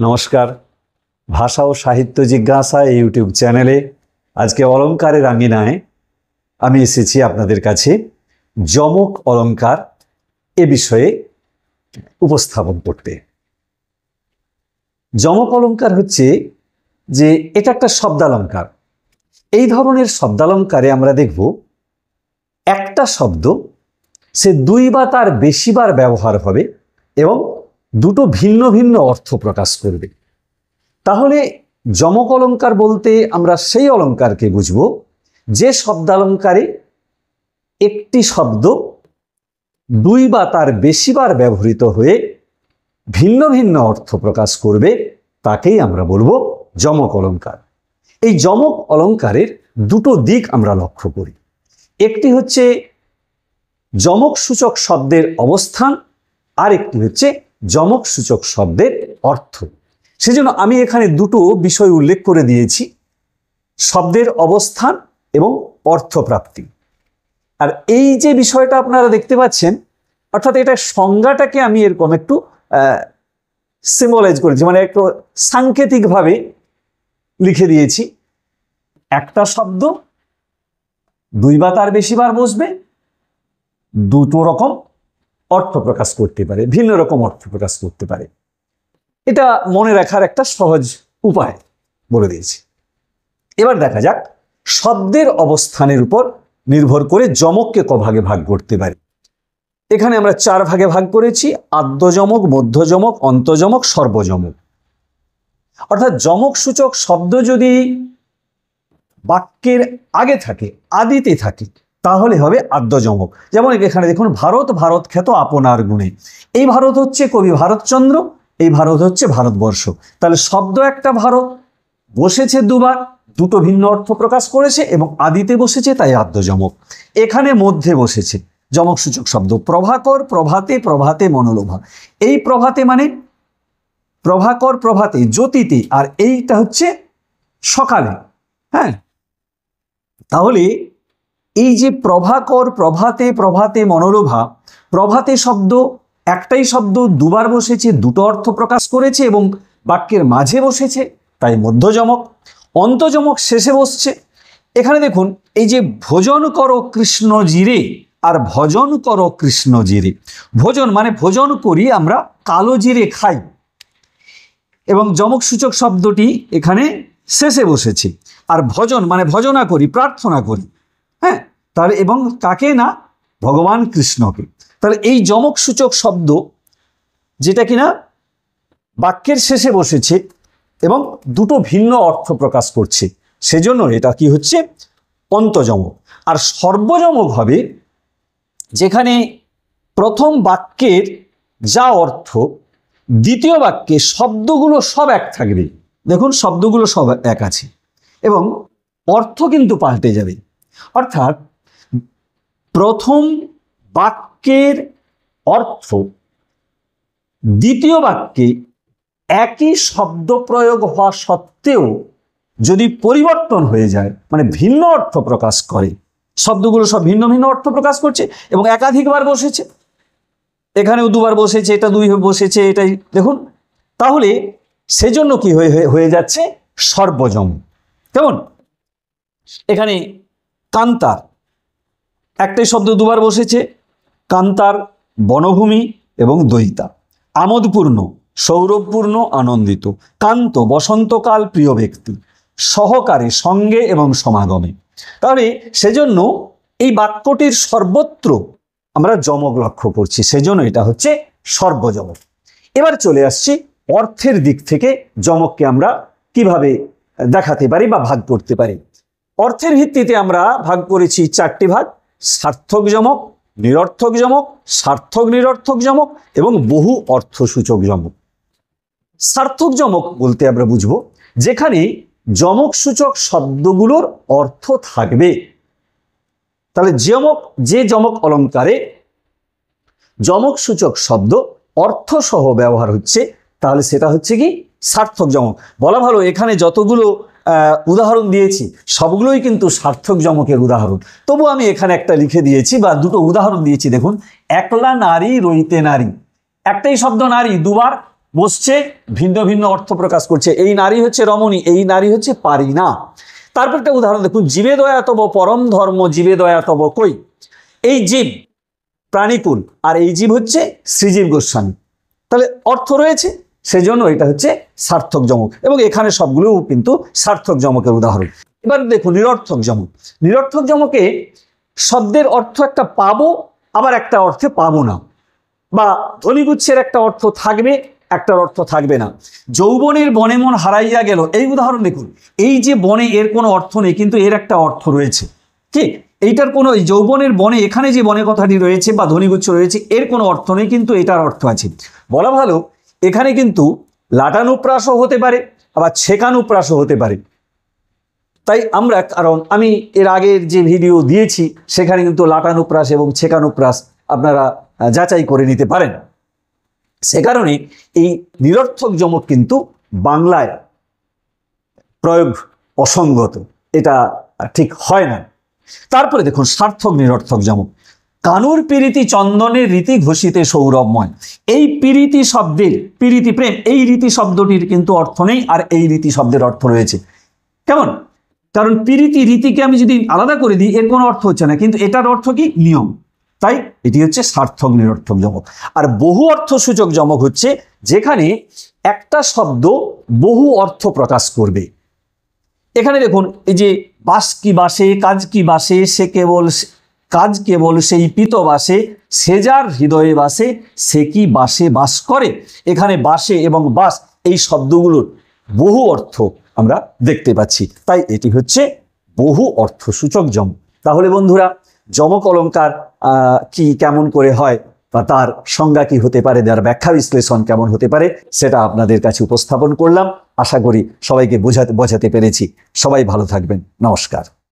নমস্কার, ভাষা ও সাহিত্য জিজ্ঞাসা এই ইউটিউব চ্যানেলে আজকে অলঙ্কারের আঙিনায় আমি এসেছি আপনাদের কাছে যমক অলঙ্কার এ বিষয়ে উপস্থাপন করতে। যমক অলঙ্কার হচ্ছে যে এটা একটা শব্দালঙ্কার। এই ধরনের শব্দালঙ্কারে আমরা দেখব একটা শব্দ সে দুই বা তার বেশিবার ব্যবহার হবে এবং দুটো ভিন্ন ভিন্ন অর্থ প্রকাশ করবে। তাহলে যমক অলঙ্কার বলতে আমরা সেই অলঙ্কারকে বুঝব যে শব্দালঙ্কারে একটি শব্দ দুই বা তার বেশিবার ব্যবহৃত হয়ে ভিন্ন ভিন্ন অর্থ প্রকাশ করবে, তাকেই আমরা বলবো যমক অলঙ্কার। এই যমক অলঙ্কারের দুটো দিক আমরা লক্ষ্য করি। একটি হচ্ছে যমক সূচক শব্দের অবস্থান, আর একটি হচ্ছে যমক সূচক শব্দের অর্থ। সেজন্য আমি এখানে দুটো বিষয় উল্লেখ করে দিয়েছি, শব্দের অবস্থান এবং অর্থপ্রাপ্তি। আর এই যে বিষয়টা আপনারা দেখতে পাচ্ছেন, অর্থাৎ এটা সংজ্ঞাটাকে আমি এরকম একটু সিম্বলাইজ করেছি, মানে একটু সাংকেতিকভাবে লিখে দিয়েছি। একটা শব্দ দুই বা তার বেশিবার বসবে, দুটো রকম অর্থ প্রকাশ করতে পারে, ভিন্ন রকম অর্থ প্রকাশ করতে পারে। এটা মনে রাখার একটা সহজ উপায় বলে দিয়েছি। এবার দেখা যাক শব্দের অবস্থানের উপর নির্ভর করে যমককে কভাগে ভাগ করতে পারি। এখানে আমরা চার ভাগে ভাগ করেছি: আদ্য যমক, মধ্য যমক, অন্তযমক, সর্বযমক। অর্থাৎ যমক সূচক শব্দ যদি বাক্যের আগে থাকে, আদিতে থাকে, তাহলে হবে আদ্য যমক। যেমন এখানে দেখুন, ভারত ভারত খ্যাত আপনার গুণে। এই ভারত হচ্ছে কবি ভারতচন্দ্র, এই ভারত হচ্ছে ভারতবর্ষ। তাহলে শব্দ একটা ভারত বসেছে দুবার, দুটো ভিন্ন অর্থ প্রকাশ করেছে এবং আদিতে বসেছে, তাই আদ্য যমক। এখানে মধ্যে বসেছে যমক সূচক শব্দ প্রভাকর, প্রভাতে, প্রভাতে মনোলোভা। এই প্রভাতে মানে প্রভাকর, প্রভাতে জ্যোতিতে, আর এইটা হচ্ছে সকালে। হ্যাঁ, তাহলে এই যে প্রভাকর, প্রভাতে, প্রভাতে মনোলোভা, প্রভাতে শব্দ একটাই শব্দ দুবার বসেছে, দুটো অর্থ প্রকাশ করেছে এবং বাক্যের মাঝে বসেছে, তাই মধ্যযমক। অন্তযমক শেষে বসছে। এখানে দেখুন, এই যে ভোজন করো কৃষ্ণ জিরে আর ভজন করো কৃষ্ণ জিরে। ভোজন মানে ভোজন করি, আমরা কালো জিরে খাই, এবং যমক সূচক শব্দটি এখানে শেষে বসেছে। আর ভজন মানে ভজনা করি, প্রার্থনা করি। হ্যাঁ, তাহলে এবং কাকে না, ভগবান কৃষ্ণকে। তাহলে এই যমক সূচক শব্দ যেটা কিনা বাক্যের শেষে বসেছে এবং দুটো ভিন্ন অর্থ প্রকাশ করছে, সেজন্য এটা কি হচ্ছে অন্তযমক। আর সর্বযমক হবে যেখানে প্রথম বাক্যের যা অর্থ দ্বিতীয় বাক্যে শব্দগুলো সব এক থাকবে। দেখুন, শব্দগুলো সব এক আছে এবং অর্থ কিন্তু পাল্টে যাবে। অর্থাৎ প্রথম বাক্যের অর্থ দ্বিতীয় বাক্যে একই শব্দ প্রয়োগ হওয়া সত্ত্বেও যদি পরিবর্তন হয়ে যায়, মানে ভিন্ন অর্থ প্রকাশ করে, শব্দগুলো সব ভিন্ন ভিন্ন অর্থ প্রকাশ করছে এবং একাধিকবার বসেছে, এখানেও দুবার বসেছে, এটা দুই বসেছে, এটাই দেখুন, তাহলে সেজন্য কি হয়ে যাচ্ছে সর্বযমক। কেমন, এখানে কান্তার একটাই শব্দ দুবার বসেছে, কান্তার বনভূমি এবং দয়িতা। আমোদপূর্ণ সৌরভপূর্ণ আনন্দিত। কান্ত বসন্তকাল প্রিয় ব্যক্তি। সহকারে সঙ্গে এবং সমাগমে। তাহলে সেজন্য এই বাক্যটির সর্বত্র আমরা যমক লক্ষ্য করছি, সেজন্য এটা হচ্ছে সর্বযমক। এবার চলে আসছি অর্থের দিক থেকে যমককে আমরা কিভাবে দেখাতে পারি বা ভাগ করতে পারি। অর্থের ভিত্তিতে আমরা ভাগ করেছি চারটি ভাগ: সার্থক যমক, নিরর্থক যমক, সার্থক নিরর্থক যমক এবং বহু অর্থসূচক যমক। সার্থক যমক বলতে আমরা বুঝবো যেখানে যমক সূচক শব্দগুলোর অর্থ থাকবে। তাহলে যে যমক অলঙ্কারে যমক সূচক শব্দ অর্থ সহ ব্যবহার হচ্ছে, তাহলে সেটা হচ্ছে কি সার্থক যমক। বলা ভালো, এখানে যতগুলো উদাহরণ দিয়েছি সবগুলোই কিন্তু সার্থক যমকের উদাহরণ। তবু আমি এখানে একটা লিখে দিয়েছি বা দুটো উদাহরণ দিয়েছি। দেখুন, একলা নারী রইতে নারী, একটাই শব্দ নারী দুবার, বসছে, ভিন্ন ভিন্ন অর্থ প্রকাশ করছে। এই নারী হচ্ছে রমণী, এই নারী হচ্ছে পারি না। তারপর একটা উদাহরণ দেখুন, জীবে দয়া তব পরম ধর্ম, জীবে দয়া তব কই। এই জীব প্রাণীকুল, আর এই জীব হচ্ছে শ্রীজীব গোস্বামী। তাহলে অর্থ রয়েছে, সেজন্য এটা হচ্ছে সার্থক যমক, এবং এখানে সবগুলো কিন্তু সার্থক যমকের উদাহরণ। এবার দেখুন নিরর্থক যমক। নিরর্থক যমকে শব্দের অর্থ একটা পাবো, আবার একটা অর্থে পাবো না, বা ধ্বনিগুচ্ছের একটা অর্থ থাকবে, একটার অর্থ থাকবে না। যৌবনের বনে মন হারাইয়া গেল, এই উদাহরণ দেখুন। এই যে বনে, এর কোনো অর্থ নেই, কিন্তু এর একটা অর্থ রয়েছে। ঠিক এইটার কোনো, এই যৌবনের বনে, এখানে যে বনে কথাটি রয়েছে বা ধ্বনিগুচ্ছ রয়েছে, এর কোনো অর্থ নেই, কিন্তু এটার অর্থ আছে। বলা ভালো, এখানে কিন্তু লাটানুপ্রাসও হতে পারে, আবার ছেকানুপ্রাসও হতে পারে। তাই আমরা, কারণ আমি এর আগের যে ভিডিও দিয়েছি সেখানে কিন্তু লাটানুপ্রাস এবং ছেকানুপ্রাস আপনারা যাচাই করে নিতে পারেন। সে কারণে এই নিরর্থক যমক কিন্তু বাংলায় প্রয়োগ অসঙ্গত, এটা ঠিক হয় না। তারপরে দেখুন সার্থক নিরর্থক যমক। কানুর পীড়িতি চন্দনের রীতি ঘোষিতে সৌরভময়। এই পীড়িতি শব্দের, পীড়িতি প্রেম, এই রীতি শব্দটির কিন্তু অর্থ নেই, আর এই রীতি শব্দের অর্থ রয়েছে। কেমন? কারণ পীড়িতি রীতিকে আমি যদি আলাদা করে দিই, এর কোনো অর্থ হচ্ছে না, কিন্তু এটার অর্থ কি? নিয়ম। তাই এটি হচ্ছে সার্থক নিরর্থক যমক। আর বহু অর্থসূচক যমক হচ্ছে যেখানে একটা শব্দ বহু অর্থ প্রকাশ করবে। এখানে দেখুন, এই যে বাস কি বাসে, কাজ কি বাসে, সে কেবল কাজ কেবল সেই পিত বাসে, সে যার হৃদয়ে বাসে, সে কি বাসে বাস করে। এখানে বাসে এবং বাস, এই শব্দগুলোর বহু অর্থ আমরা দেখতে পাচ্ছি, তাই এটি হচ্ছে বহু অর্থসূচক যমক। তাহলে বন্ধুরা, যমক অলঙ্কার কি কেমন করে হয়, বা তার সংজ্ঞা কি হতে পারে, তার ব্যাখ্যা বিশ্লেষণ কেমন হতে পারে, সেটা আপনাদের কাছে উপস্থাপন করলাম। আশা করি সবাইকে বোঝাতে পেরেছি। সবাই ভালো থাকবেন। নমস্কার।